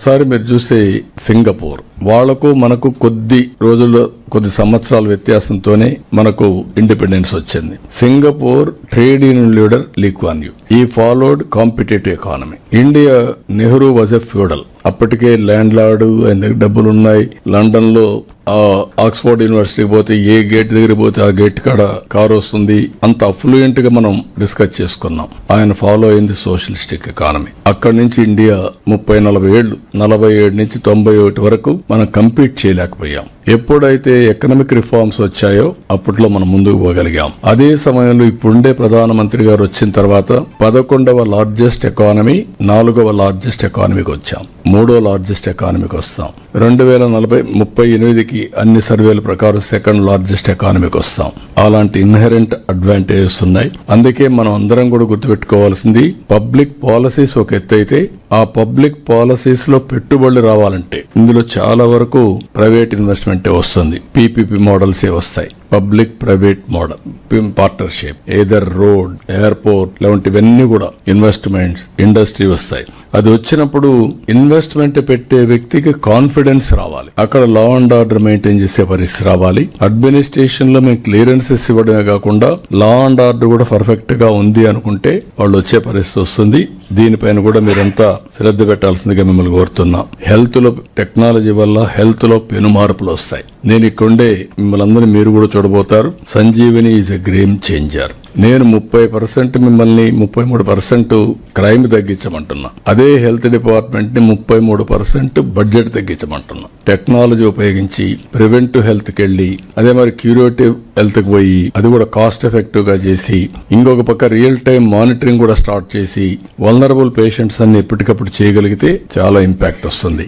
Sir మీరు చూస్తే Singapore వాళ్లకు మనకు కొద్ది సంవత్సరాల వ్యత్యాసంతోనే మనకు ఇండిపెండెన్స్ వచ్చింది. Singapore trade union leader Lee Kuan Yew. He followed competitive economy. India Nehru was a feudal. అప్పటికే ల్యాండ్ లార్డ్, ఆయన దగ్గర డబ్బులున్నాయి. లండన్ లో ఆక్స్ఫోర్డ్ యూనివర్సిటీకి పోతే ఏ గేట్ దగ్గర పోతే ఆ గేట్ కాడ కారు వస్తుంది. అంత అఫ్లూయెంట్ గా మనం డిస్కస్ చేసుకున్నాం. ఆయన ఫాలో అయింది సోషలిస్టిక్ ఎకానమీ. అక్కడి నుంచి ఇండియా 30-40 ఏళ్లు, 47 నుంచి 91 వరకు మనం కంపీట్ చేయలేకపోయాం. ఎప్పుడైతే ఎకనామిక్ రిఫార్మ్స్ వచ్చాయో అప్పట్లో మనం ముందుకు పోగలిగాం. అదే సమయంలో ఇప్పుడుండే ప్రధానమంత్రి గారు వచ్చిన తర్వాత 11వ లార్జెస్ట్ ఎకానమీ, 4వ లార్జెస్ట్ ఎకానమీకి వచ్చాం. 3వ లార్జెస్ట్ ఎకానమీకి వస్తాం. 2038కి అన్ని సర్వేల ప్రకారం 2nd లార్జెస్ట్ ఎకానమీకి వస్తాం. అలాంటి ఇన్హెరెంట్ అడ్వాంటేజెస్ ఉన్నాయి. అందుకే మనం అందరం కూడా గుర్తుపెట్టుకోవాల్సింది, పబ్లిక్ పాలసీస్ ఒక ఎత్తు అయితే, ఆ పబ్లిక్ పాలసీస్ లో పెట్టుబడులు రావాలంటే ఇందులో చాలా వరకు ప్రైవేట్ ఇన్వెస్ట్మెంట్ వస్తుంది. పీపీపీ మోడల్స్ వస్తాయి. Public private model partnership, either road, airport లాంటివన్నీ కూడా ఇన్వెస్ట్మెంట్స్, ఇండస్ట్రీ వస్తాయి. అది వచ్చినప్పుడు ఇన్వెస్ట్మెంట్ పెట్టే వ్యక్తికి కాన్ఫిడెన్స్ రావాలి. అక్కడ లా అండ్ ఆర్డర్ మెయింటైన్ చేసే పరిస్థితి రావాలి. అడ్మినిస్ట్రేషన్ లో మేము క్లియరెన్సెస్ ఇవ్వడమే కాకుండా లా అండ్ ఆర్డర్ కూడా పర్ఫెక్ట్ గా ఉంది అనుకుంటే వాళ్ళు వచ్చే పరిస్థితి వస్తుంది. దీనిపైన కూడా మీరంతా శ్రద్ధ పెట్టాల్సిందిగా మిమ్మల్ని కోరుతున్నా. హెల్త్ లో టెక్నాలజీ వల్ల హెల్త్ లో పెను మార్పులు వస్తాయి. నేను ఇక్కడే మిమ్మల్ని అందరినీ మీరు కూడా చూడబోతారు. Sanjeevani is a game changer. నేను 30% మిమ్మల్ని 33% క్రైమ్ తగ్గించమంటున్నా. అదే హెల్త్ డిపార్ట్మెంట్ ని 33% బడ్జెట్ తగ్గించమంటున్నా. టెక్నాలజీ ఉపయోగించి ప్రివెంటివ్ హెల్త్ కి వెళ్లి, అదే మరి క్యూరేటివ్ హెల్త్ కి పోయి అది కూడా కాస్ట్ ఎఫెక్టివ్ గా చేసి, ఇంకొక పక్క రియల్ టైం మానిటరింగ్ కూడా స్టార్ట్ చేసి వల్నరబుల్ పేషెంట్స్ అన్ని ఎప్పటికప్పుడు చేయగలిగితే చాలా ఇంపాక్ట్ వస్తుంది.